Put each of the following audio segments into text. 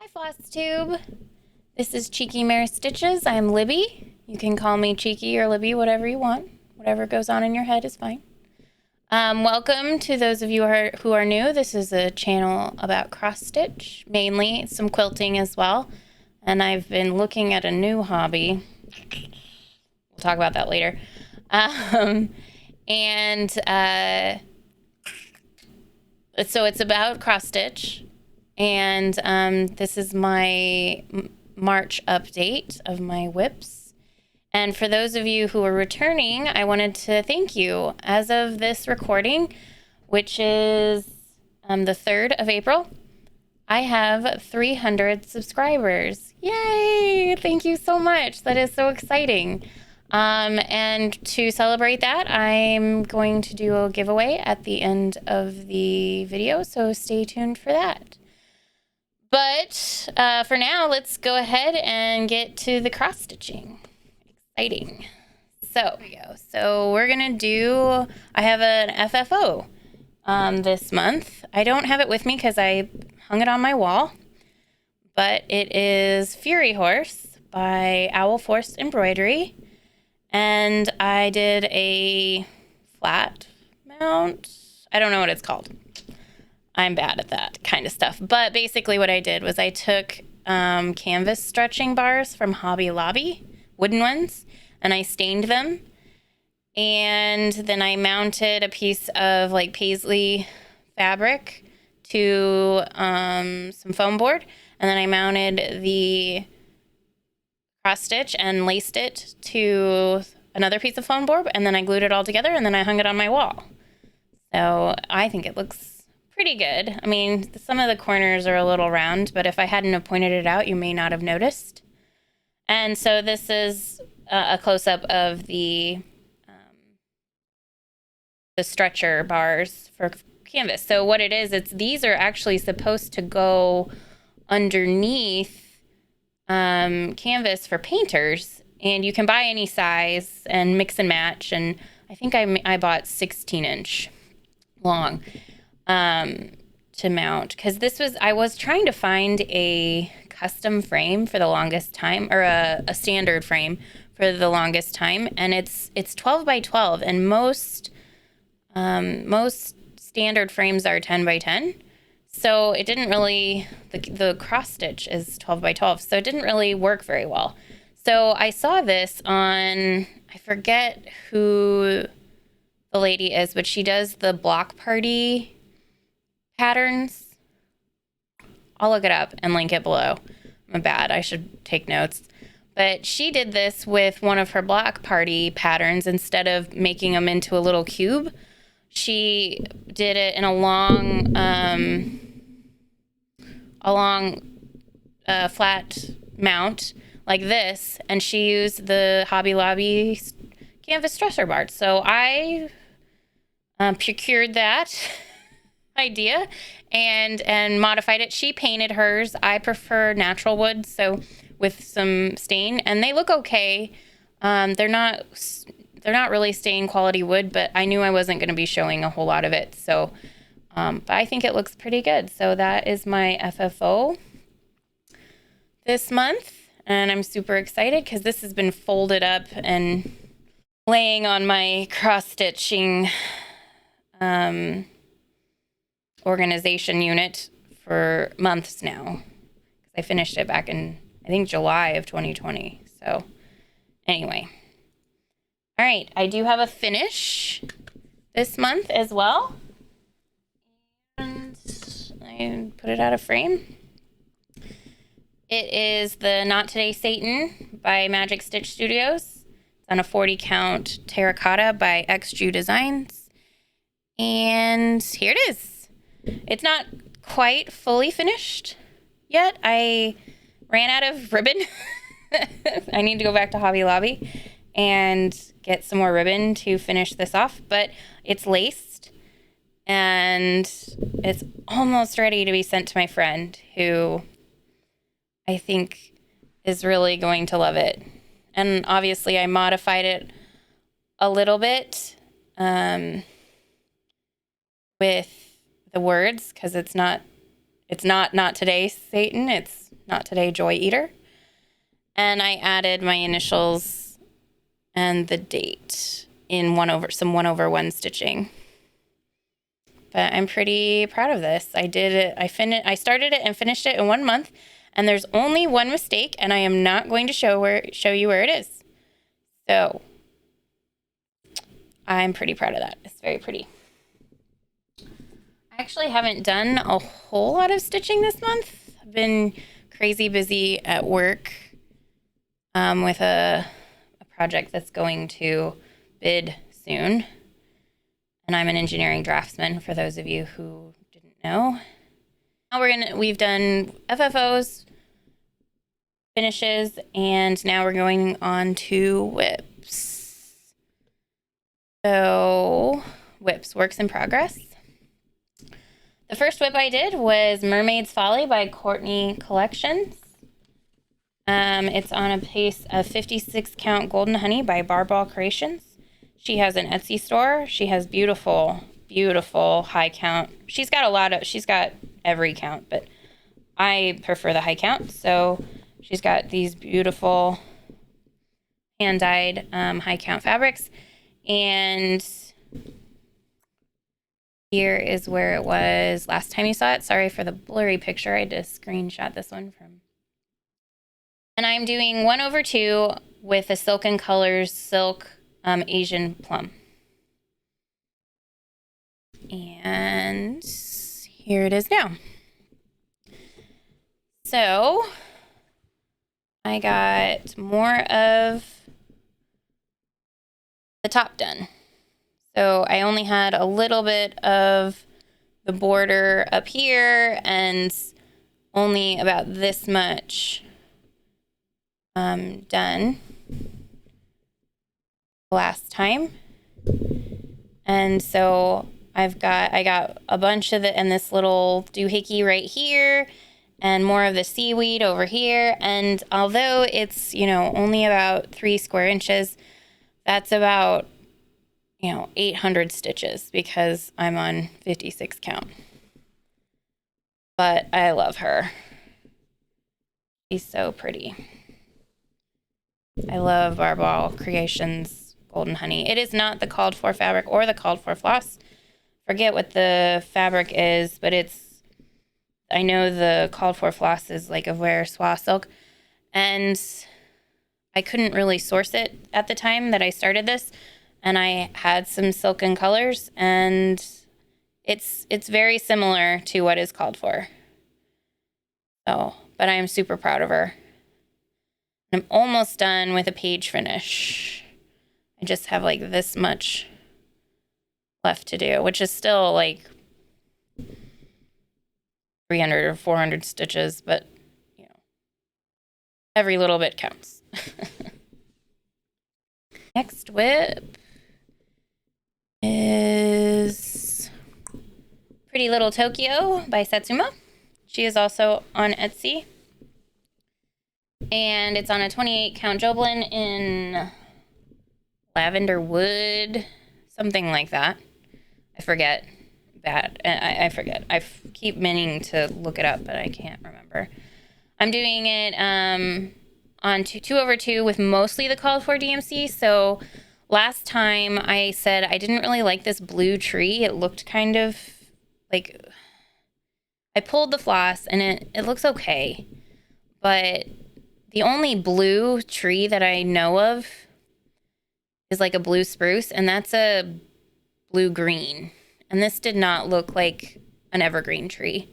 Hi Flosstube. This is CheekyMare Stitches. I'm Libby. You can call me Cheeky or Libby, whatever you want. Whatever goes on in your head is fine. Welcome to those of you who are new. This is a channel about cross stitch, mainly some quilting as well. And I've been looking at a new hobby. We'll talk about that later. So it's about cross stitch. And this is my March update of my whips. And for those of you who are returning, I wanted to thank you. As of this recording, which is the 3rd of April, I have 300 subscribers. Yay! Thank you so much. That is so exciting. And to celebrate that, I'm going to do a giveaway at the end of the video, so stay tuned for that. But for now, let's go ahead and get to the cross stitching. Exciting. So here we go. So we're gonna do, I have an FFO this month. I don't have it with me because I hung it on my wall, but it is Fury Horse by Forest Embroidery. And I did a flat mount. I don't know what it's called. I'm bad at that kind of stuff. But basically what I did was I took canvas stretching bars from Hobby Lobby, wooden ones, and I stained them. And then I mounted a piece of like paisley fabric to some foam board. And then I mounted the cross stitch and laced it to another piece of foam board. And then I glued it all together and then I hung it on my wall. So I think it looks pretty good. I mean, some of the corners are a little round, but if I hadn't have pointed it out, you may not have noticed. And so this is a close-up of the stretcher bars for canvas. So what it is, these are actually supposed to go underneath canvas for painters, and you can buy any size and mix and match. And I think I bought 16-inch long to mount, because I was trying to find a custom frame for the longest time, or a standard frame for the longest time, and it's 12 by 12, and most standard frames are 10 by 10. So it didn't really, the cross stitch is 12 by 12, so it didn't really work very well. So I saw this on, I forget who the lady is, but she does the block party patterns. I'll look it up and link it below. I'm bad, I should take notes. But she did this with one of her block party patterns. Instead of making them into a little cube, she did it in a long flat mount like this, and she used the Hobby Lobby canvas stretcher bars. So I procured that idea and modified it. She painted hers. I prefer natural wood, so with some stain, and they look okay. They're not really stain quality wood, but I knew I wasn't going to be showing a whole lot of it. So, but I think it looks pretty good. So that is my FFO this month. And I'm super excited because this has been folded up and laying on my cross-stitching organization unit for months now. I finished it back in, I think, July of 2020. So anyway. All right, I do have a finish this month as well. And I put it out of frame. It is the Not Today Satan by MagicStitchStudio. It's on a 40 count terracotta by XJU Designs. And here it is. It's not quite fully finished yet. I ran out of ribbon. I need to go back to Hobby Lobby and get some more ribbon to finish this off, but it's laced and it's almost ready to be sent to my friend, who I think is really going to love it. And obviously I modified it a little bit with the words, because it's not today Satan, it's not today, Joy Eater. And I added my initials and the date in some 1/1 stitching. But I'm pretty proud of this. I did it. I started it and finished it in 1 month, and there's only one mistake, and I am not going to show you where it is. So I'm pretty proud of that. It's very pretty. I actually haven't done a whole lot of stitching this month. I've been crazy busy at work with a project that's going to bid soon. And I'm an engineering draftsman, for those of you who didn't know. Now we've done FFOs, finishes, and now we're going on to whips. So, whips, works in progress. The first whip I did was Mermaid's Folly by Cortney Collection. It's on a piece of 56 count Golden Honey by Barball Creations. She has an Etsy store. She has beautiful, beautiful high count. She's got every count, but I prefer the high count. So she's got these beautiful hand-dyed high count fabrics. And here is where it was last time you saw it. Sorry for the blurry picture. I had to screenshot this one from. And I'm doing 1/2 with a Silken Colors silk Asian plum. And here it is now. So I got more of the top done. So I only had a little bit of the border up here and only about this much done last time. And so I got a bunch of it and this little doohickey right here and more of the seaweed over here. And although it's, only about 3 square inches, that's about, 800 stitches because I'm on 56 count. But I love her. She's so pretty. I love Barball Creations Golden Honey. It is not the called for fabric or the called for floss. Forget what the fabric is, but I know the called for floss is like a Wear Swa silk, and I couldn't really source it at the time that I started this, and I had some Silken Colors, and it's very similar to what is called for. So, but I am super proud of her. I'm almost done with a page finish. I just have like this much left to do, which is still like 300 or 400 stitches, but every little bit counts. Next whip is Pretty Little Tokyo by Satsuma. She is also on Etsy. And it's on a 28 count Joblin in lavender wood, something like that. I forget. I forget. I keep meaning to look it up, but I can't remember. I'm doing it on 2/2 with mostly the called for DMC. So last time I said I didn't really like this blue tree. It looked kind of like, I pulled the floss and it looks okay, but the only blue tree that I know of is like a blue spruce, and that's a blue green. And this did not look like an evergreen tree.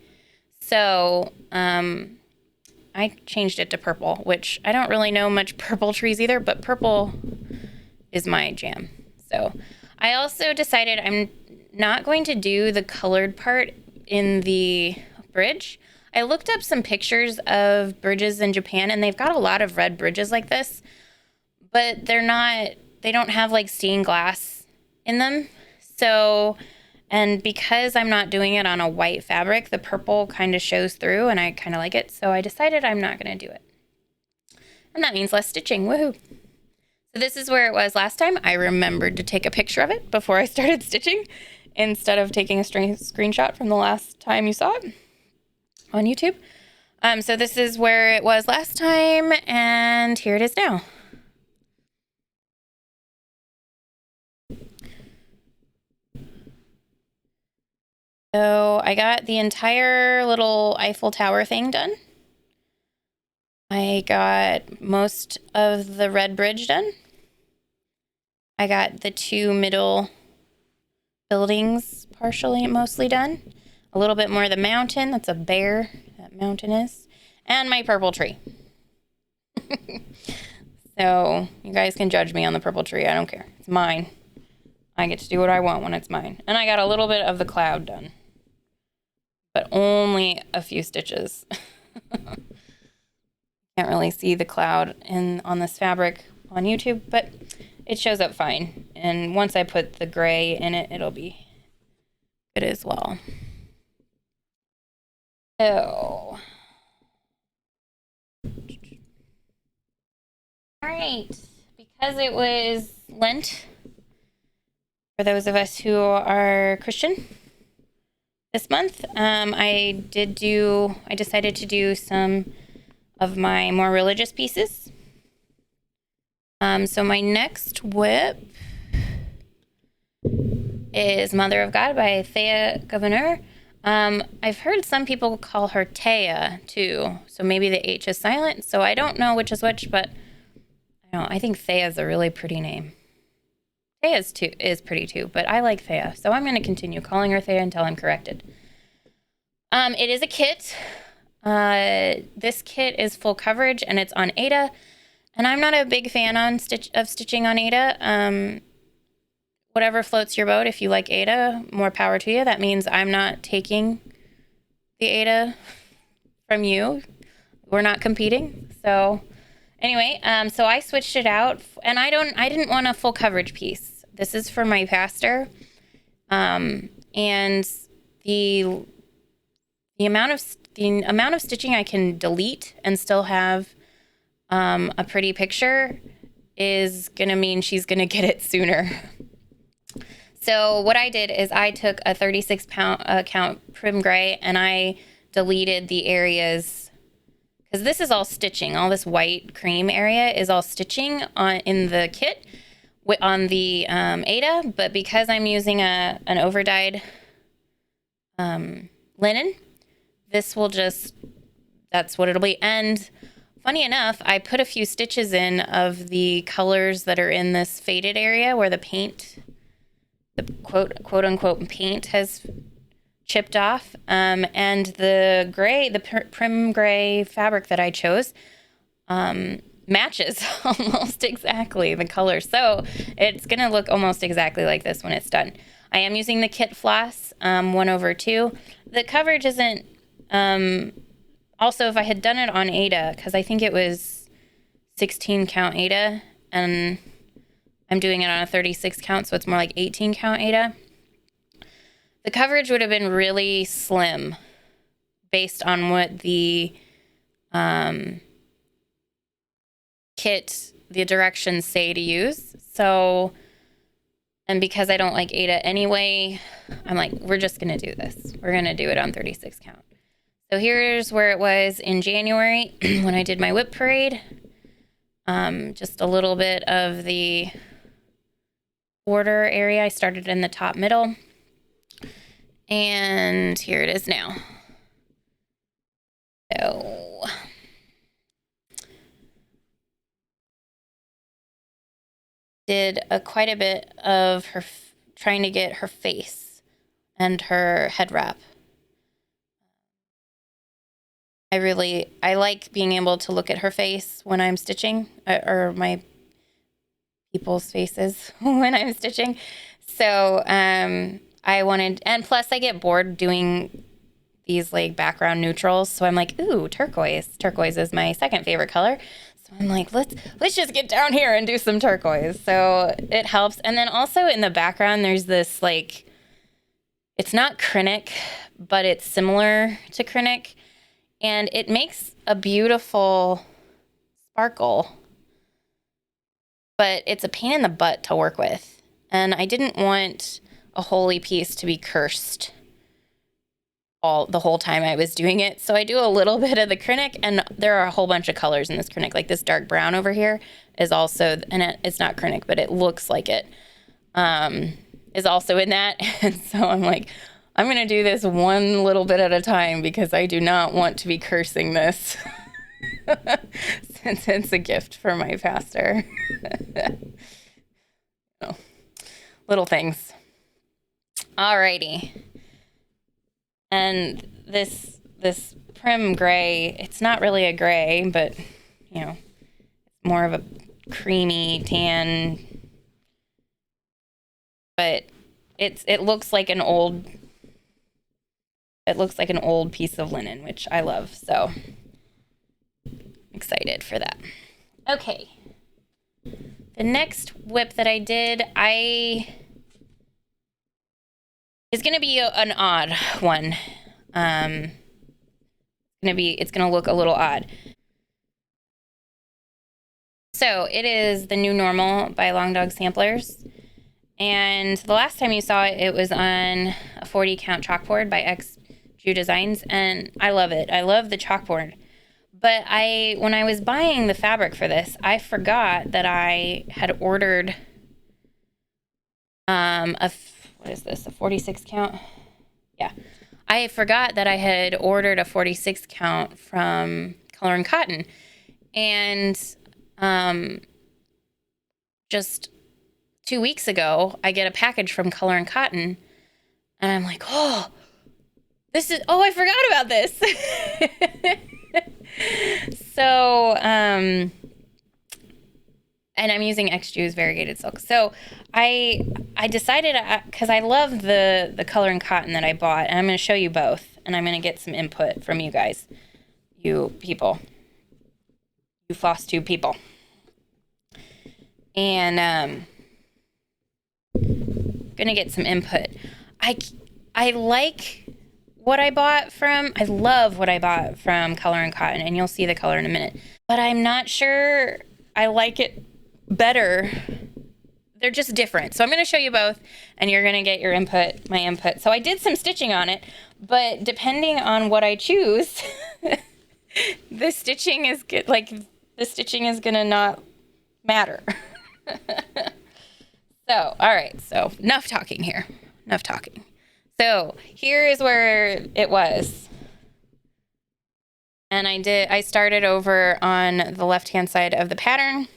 So I changed it to purple, which I don't really know much purple trees either, but purple is my jam. So I also decided I'm not going to do the colored part in the bridge. I looked up some pictures of bridges in Japan, and they've got a lot of red bridges like this, but they don't have like stained glass in them. So, and because I'm not doing it on a white fabric, the purple kind of shows through, and I kind of like it. So I decided I'm not going to do it. And that means less stitching. Woohoo. So this is where it was last time. I remembered to take a picture of it before I started stitching instead of taking a screenshot from the last time you saw it on YouTube. So this is where it was last time, and here it is now. So I got the entire little Eiffel Tower thing done. I got most of the red bridge done. I got the 2 middle buildings mostly done. A little bit more of the mountain. That's a bear, that mountain is. And my purple tree. So you guys can judge me on the purple tree. I don't care. It's mine. I get to do what I want when it's mine. And I got a little bit of the cloud done, but only a few stitches. Can't really see the cloud on this fabric on YouTube, but it shows up fine. And once I put the gray in it, it'll be good as well. So, all right, because it was Lent, for those of us who are Christian this month, I decided to do some of my more religious pieces. So my next whip is Mother of God by Thea Gouverneur. I've heard some people call her Thea too, so maybe the H is silent. So I don't know which is which, but I think Thea is a really pretty name. Thea is pretty too, but I like Thea, so I'm going to continue calling her Thea until I'm corrected. It is a kit. This kit is full coverage and it's on Aida, and I'm not a big fan of stitching on Aida. Whatever floats your boat. If you like Aida, more power to you. That means I'm not taking the Aida from you. We're not competing. So anyway, so I switched it out, and I didn't want a full coverage piece. This is for my pastor, and the amount of stitching I can delete and still have a pretty picture is gonna mean she's gonna get it sooner. So what I did is I took a 36 count prim gray, and I deleted the areas, because this is all stitching. All this white cream area is all stitching in the kit on the Aida, but because I'm using an overdyed linen, this will that's what it'll be. And funny enough, I put a few stitches in of the colors that are in this faded area where the paint, the quote unquote paint has chipped off. And the gray, the prim gray fabric that I chose, matches almost exactly the color. So it's going to look almost exactly like this when it's done. I am using the kit floss, 1/2. The coverage isn't, also if I had done it on Aida, because I think it was 16 count Aida, and I'm doing it on a 36 count, so it's more like 18 count Aida, the coverage would have been really slim based on what the kit, the directions say to use. So, and because I don't like Aida anyway, I'm like, we're just going to do this. We're going to do it on 36 count. So here's where it was in January when I did my whip parade. Just a little bit of the border area. I started in the top middle. And here it is now. So did quite a bit of her trying to get her face and her head wrap. I like being able to look at her face when I'm stitching, or my people's faces when I'm stitching. So I wanted, and plus I get bored doing these like background neutrals. So I'm like, ooh, turquoise. Turquoise is my second favorite color. So I'm like, let's just get down here and do some turquoise. So it helps. And then also in the background, there's this like, it's not Krennic, but it's similar to Krennic. And it makes a beautiful sparkle, but it's a pain in the butt to work with. And I didn't want a holy piece to be cursed the whole time I was doing it. So I do a little bit of the Krennic, and there are a whole bunch of colors in this Krennic. Like this dark brown over here is also, and it's not Krennic, but it looks like it, is also in that. And so I'm like, I'm going to do this one little bit at a time because I do not want to be cursing this since it's a gift for my pastor. Oh, little things. Alrighty. And this prim gray, it's not really a gray, but you know, more of a creamy tan. But it looks like an old piece of linen, which I love. So excited for that. Okay. The next whip that I did, is going to be an odd one. It's going to look a little odd. So it is the New Normal by Long Dog Samplers. And the last time you saw it, it was on a 40 count chalkboard by X Jew Designs. And I love it. I love the chalkboard. But when I was buying the fabric for this, I forgot that I had ordered what is this, a 46 count? Yeah. I forgot that I had ordered a 46 count from Color and Cotton. And just 2 weeks ago, I get a package from Color and Cotton. And I'm like, I forgot about this. So, and I'm using XJew's variegated silk. So I decided, because I love the Color and Cotton that I bought, and I'm going to show you both, and I'm going to get some input from you guys, you people, you Flosstube people. And going to get some input. I like what I love what I bought from Color and Cotton, and you'll see the color in a minute. But I'm not sure I like it better. They're just different. So I'm going to show you both, and you're going to get my input. So I did some stitching on it, but depending on what I choose, the stitching is good. Like, the stitching is going to not matter. So, all right. So enough talking here. Enough talking. So here is where it was. And I started over on the left-hand side of the pattern.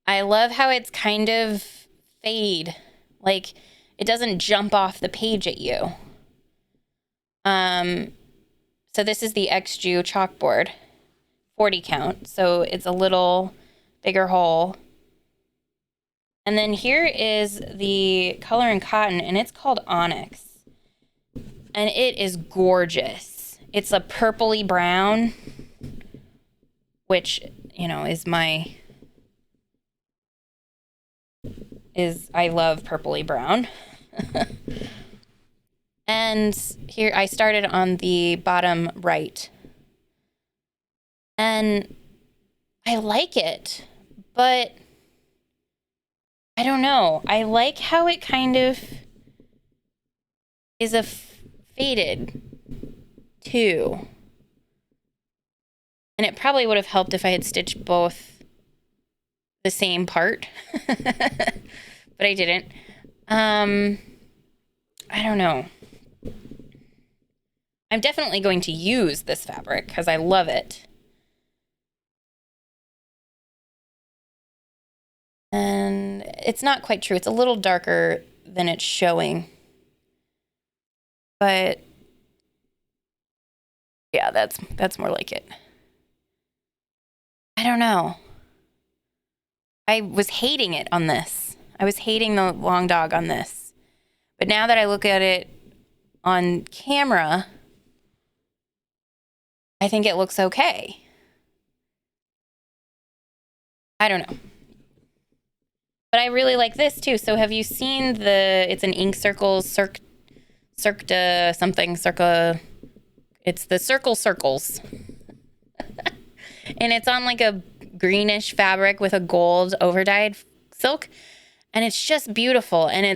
I love how it's kind of fade. Like, it doesn't jump off the page at you. So this is the XJew chalkboard, 40 count. So it's a little bigger hole. And then here is the Color and Cotton, and it's called Onyx. And it is gorgeous. It's a purpley brown, which, you know, I love purpley brown. And here I started on the bottom right. And I like it, but I don't know. I like how it kind of is a faded too. And it probably would have helped if I had stitched both the same part, but I didn't. I don't know. I'm definitely going to use this fabric because I love it. And it's not quite true. It's a little darker than it's showing. But yeah, that's more like it. I don't know. I was hating it on this. I was hating the long dog on this. But now that I look at it on camera, I think it looks okay. I don't know. But I really like this too. So have you seen it's an ink circles, circa, it's the circle circles. And it's on like a greenish fabric with a gold overdyed silk. And it's just beautiful. And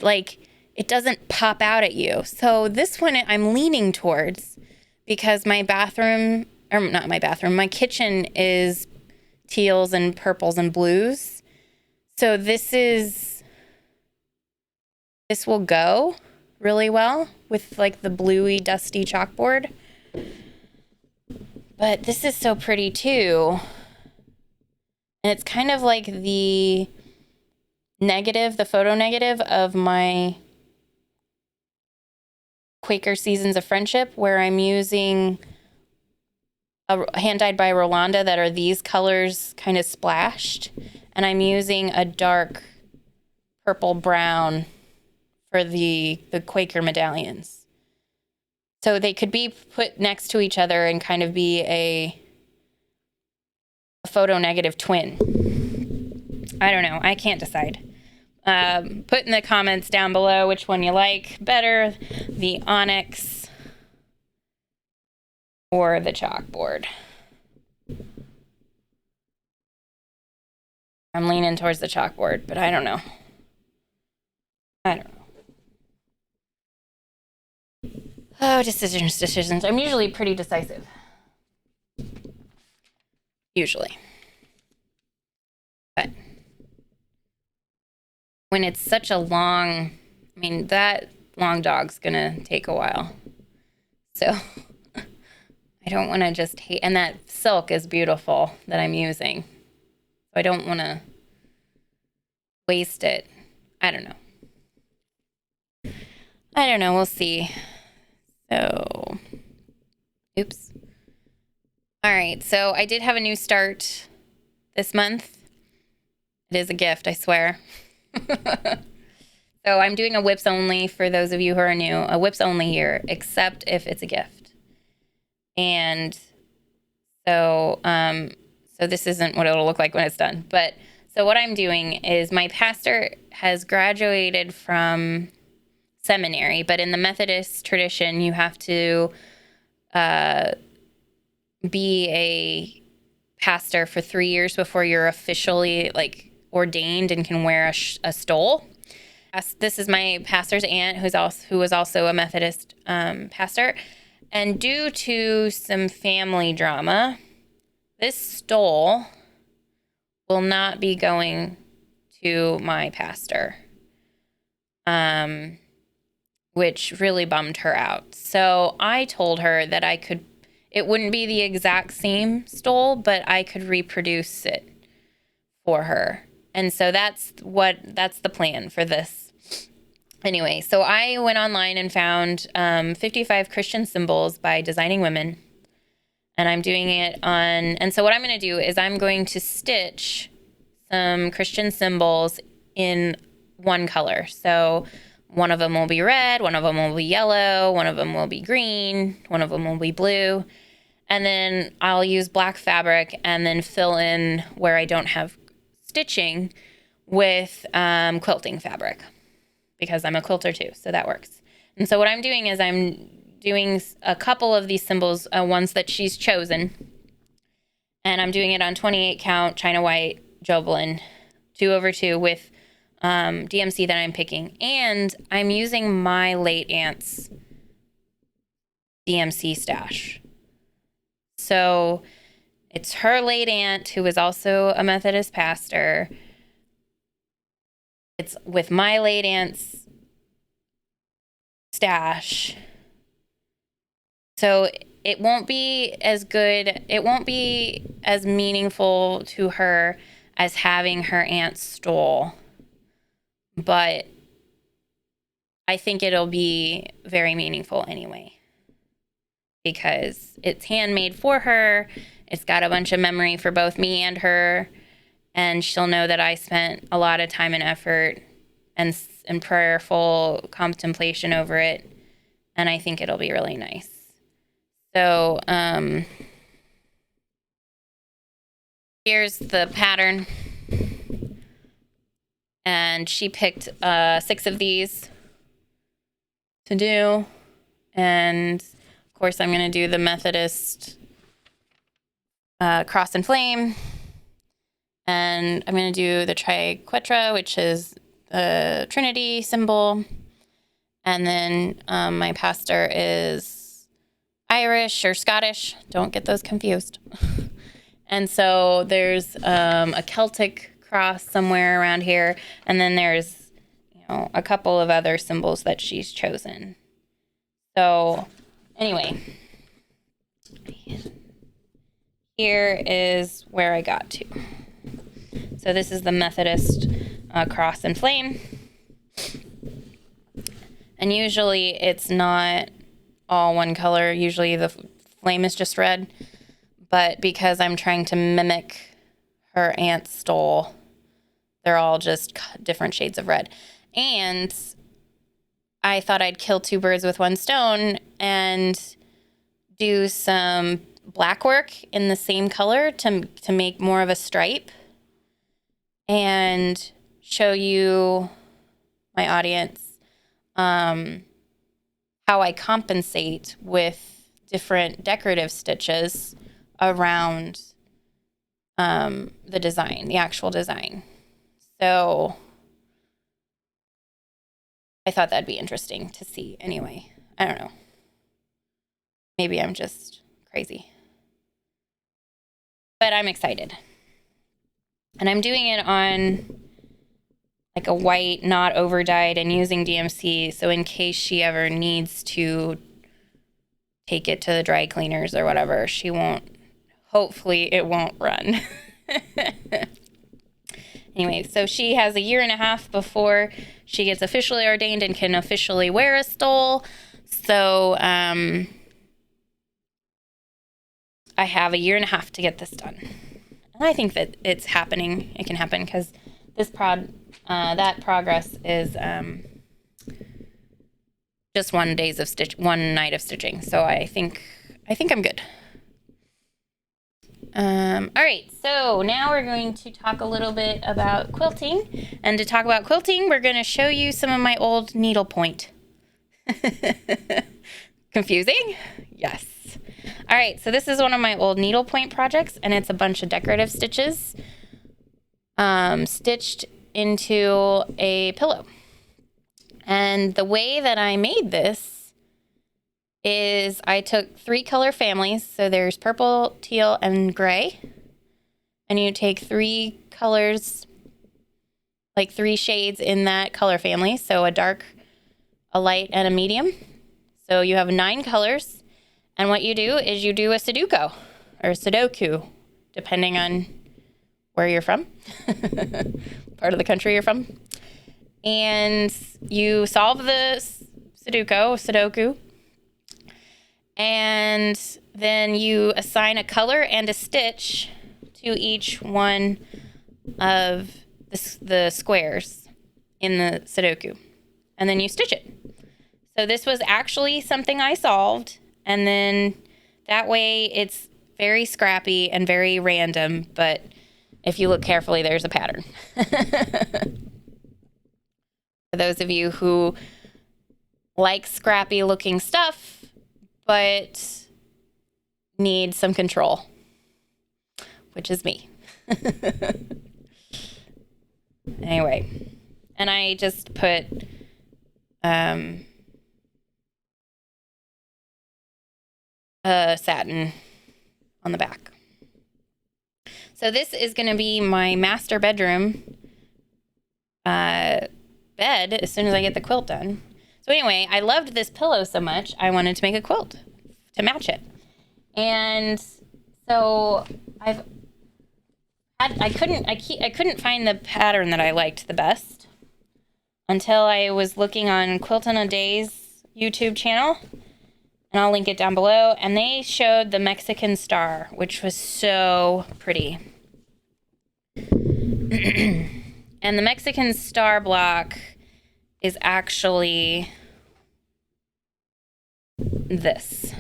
it doesn't pop out at you. So this one I'm leaning towards because my bathroom, or not my bathroom, my kitchen is teals and purples and blues. So this will go really well with like the bluey, dusty chalkboard. But this is so pretty too. And it's kind of like the negative, the photo negative of my Quaker Seasons of Friendship, where I'm using a hand dyed by Rolanda that are these colors kind of splashed. And I'm using a dark purple brown for the Quaker medallions. So they could be put next to each other and kind of be a photo negative twin. I don't know. I can't decide. Put in the comments down below which one you like better, the onyx or the chalkboard. I'm leaning towards the chalkboard, but I don't know. Oh, decisions. I'm usually pretty decisive. Usually. But when it's such a long, I mean, that long dog's gonna take a while. So I don't want to just hate, and that silk is beautiful that I'm using. So I don't want to waste it. I don't know. We'll see. So, oops. All right. So I did have a new start this month. It is a gift, I swear. So I'm doing a whips only for those of you who are new. A whips only here, except if it's a gift. And so, so this isn't what it'll look like when it's done. But so what I'm doing is my pastor has graduated from seminary, but in the Methodist tradition, you have to be a pastor for 3 years before you're officially like ordained and can wear a stole. This is my pastor's aunt, who was also a Methodist pastor. And due to some family drama, this stole will not be going to my pastor, which really bummed her out. So I told her that it wouldn't be the exact same stole, but I could reproduce it for her. And so that's the plan for this. Anyway, so I went online and found 55 Christian symbols by Designing Women. And I'm doing it and so what I'm going to do is I'm going to stitch some Christian symbols in one color. So one of them will be red, one of them will be yellow, one of them will be green, one of them will be blue. And then I'll use black fabric and then fill in where I don't have stitching with quilting fabric, because I'm a quilter too, so that works. And so what I'm doing is I'm doing a couple of these symbols, ones that she's chosen, and I'm doing it on 28 count China White Joblin 2/2 with DMC that I'm picking, and I'm using my late aunt's DMC stash. So it's her late aunt, who is also a Methodist pastor. It's with my late aunt's stash. So it won't be as good, it won't be as meaningful to her as having her aunt stole. But I think it'll be very meaningful anyway, because it's handmade for her. It's got a bunch of memory for both me and her, and she'll know that I spent a lot of time and effort and prayerful contemplation over it, and I think it'll be really nice. So here's the pattern, and she picked 6 of these to do, and of course I'm going to do the Methodist cross and flame, and I'm going to do the triquetra, which is the Trinity symbol, And then my pastor is Irish or Scottish. Don't get those confused. And so there's a Celtic cross somewhere around here. And then there's, a couple of other symbols that she's chosen. So anyway, here is where I got to. So this is the Methodist cross and flame. And usually it's not all one color. Usually the flame is just red. But because I'm trying to mimic her aunt's stole, they're all just different shades of red. And I thought I'd kill two birds with one stone and do some black work in the same color to make more of a stripe and show you, my audience, how I compensate with different decorative stitches around the design, the actual design. So I thought that'd be interesting to see anyway. I don't know. Maybe I'm just crazy. But I'm excited. And I'm doing it on like a white, not over dyed, and using DMC. So in case she ever needs to take it to the dry cleaners or whatever, she won't, hopefully it won't run. Anyway, so she has a year and a half before she gets officially ordained and can officially wear a stole. So I have a year and a half to get this done. And I think that it's happening. It can happen because this that progress is just 1 night of stitching. So I think I'm good. All right, so now we're going to talk a little bit about quilting. And to talk about quilting, we're going to show you some of my old needlepoint. Confusing? Yes. All right, so this is one of my old needlepoint projects, and it's a bunch of decorative stitches stitched into a pillow. And the way that I made this is I took 3 color families. So there's purple, teal, and gray. And you take 3 colors, like 3 shades in that color family. So a dark, a light, and a medium. So you have 9 colors. And what you do is you do a Sudoku, depending on where you're from, part of the country you're from. And you solve the Sudoku. And then you assign a color and a stitch to each one of the squares in the Sudoku. And then you stitch it. So this was actually something I solved. And then that way it's very scrappy and very random. But if you look carefully, there's a pattern. For those of you who like scrappy looking stuff, but need some control, which is me. Anyway, and I just put satin on the back. So this is going to be my master bedroom bed as soon as I get the quilt done. So anyway, I loved this pillow so much, I wanted to make a quilt to match it. And so I couldn't find the pattern that I liked the best until I was looking on Quilt in a Day's YouTube channel, and I'll link it down below. And they showed the Mexican star, which was so pretty. And the Mexican star block is actually this.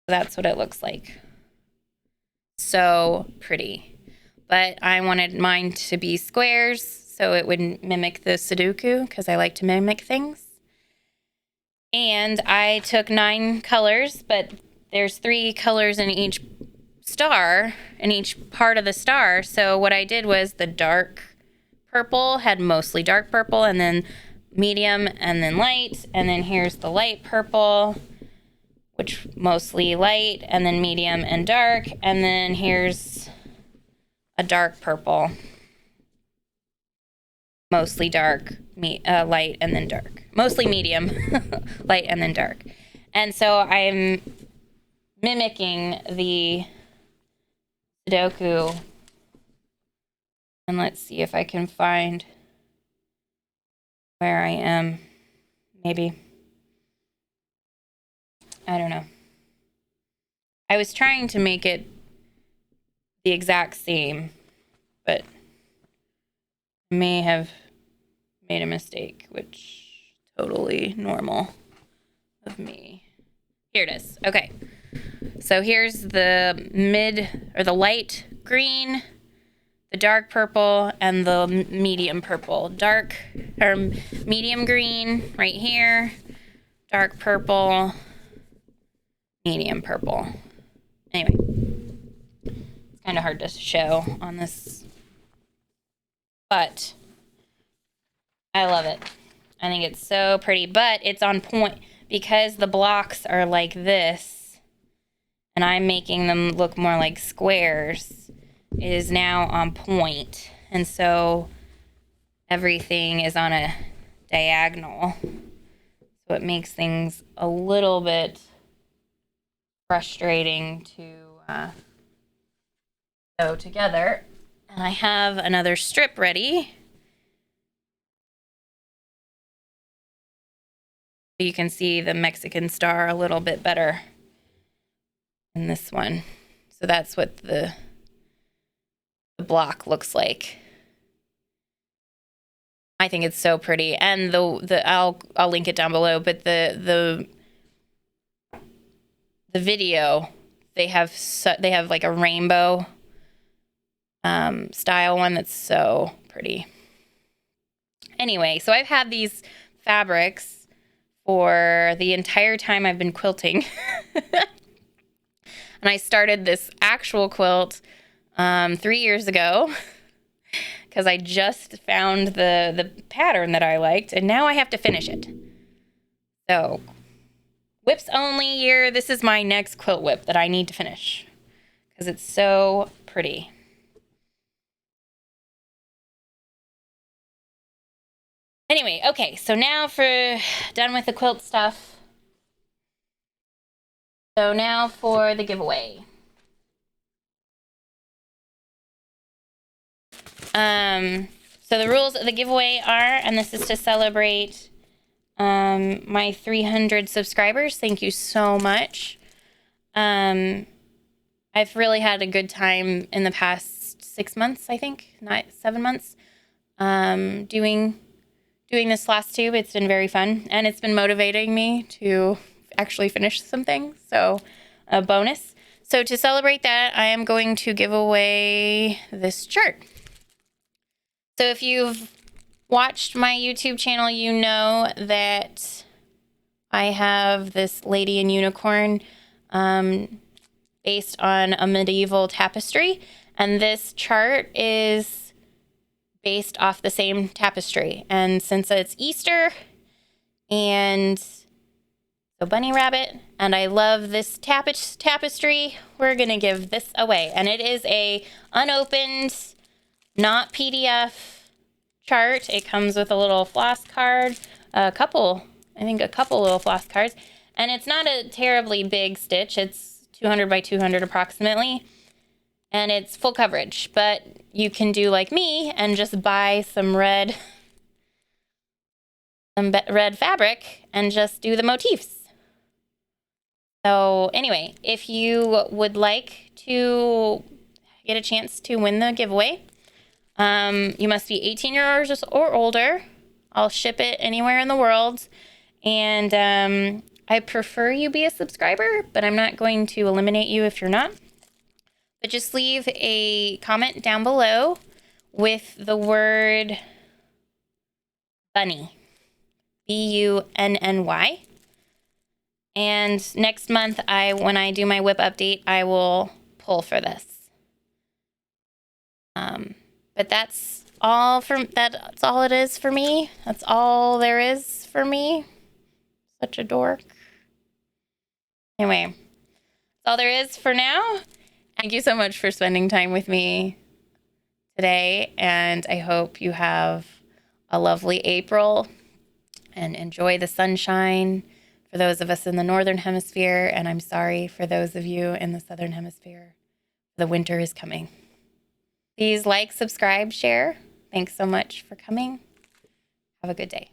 That's what it looks like. So pretty. But I wanted mine to be squares so it would mimic the Sudoku because I like to mimic things. And I took 9 colors, but there's 3 colors in each star in each part of the star. So what I did was the dark purple had mostly dark purple, and then medium, and then light, and then here's the light purple, which mostly light, and then medium and dark, and then here's a dark purple, mostly dark, light, and then dark, mostly medium, light, and then dark. And so I'm mimicking the Sudoku, and let's see if I can find where I am. Maybe. I don't know. I was trying to make it the exact same, but may have made a mistake, which totally normal of me. Here it is. Okay. So here's the light green, the dark purple, and the medium purple. Medium green right here, dark purple, medium purple. Anyway, it's kind of hard to show on this, but I love it. I think it's so pretty, but it's on point because the blocks are like this, and I'm making them look more like squares. It is now on point, and so everything is on a diagonal, so it makes things a little bit frustrating to sew together. And I have another strip ready. You can see the Mexican star a little bit better in this one. So that's what the block looks like. I think it's so pretty, and I'll link it down below. But the video, they have like a rainbow style one that's so pretty. Anyway, so I've had these fabrics for the entire time I've been quilting. And I started this actual quilt 3 years ago because I just found the pattern that I liked, and now I have to finish it. So, whips only year. This is my next quilt whip that I need to finish because it's so pretty. Anyway, okay, so now done with the quilt stuff. So now for the giveaway. So the rules of the giveaway are, and this is to celebrate my 300 subscribers. Thank you so much. I've really had a good time in the past 6 months, I think, not 7 months, doing this Flosstube. It's been very fun, and it's been motivating me to actually finish some things, so a bonus. So to celebrate that, I am going to give away this chart. So if you've watched my YouTube channel, you know that I have this lady in unicorn based on a medieval tapestry, and this chart is based off the same tapestry. And since it's Easter and the bunny rabbit, and I love this tapestry, we're gonna give this away. And it is a unopened, not PDF chart. It comes with a little floss card, a couple little floss cards, and it's not a terribly big stitch. It's 200 by 200 approximately, and it's full coverage. But you can do like me and just buy some red fabric and just do the motifs. So anyway, if you would like to get a chance to win the giveaway, you must be 18 years or older. I'll ship it anywhere in the world. And I prefer you be a subscriber, but I'm not going to eliminate you if you're not. But just leave a comment down below with the word bunny, BUNNY. And next month, when I do my whip update, I will pull for this. But that's all it is for me. That's all there is for me. Such a dork. Anyway, that's all there is for now. Thank you so much for spending time with me today, and I hope you have a lovely April and enjoy the sunshine for those of us in the Northern Hemisphere, and I'm sorry for those of you in the Southern Hemisphere. The winter is coming. Please like, subscribe, share. Thanks so much for coming. Have a good day.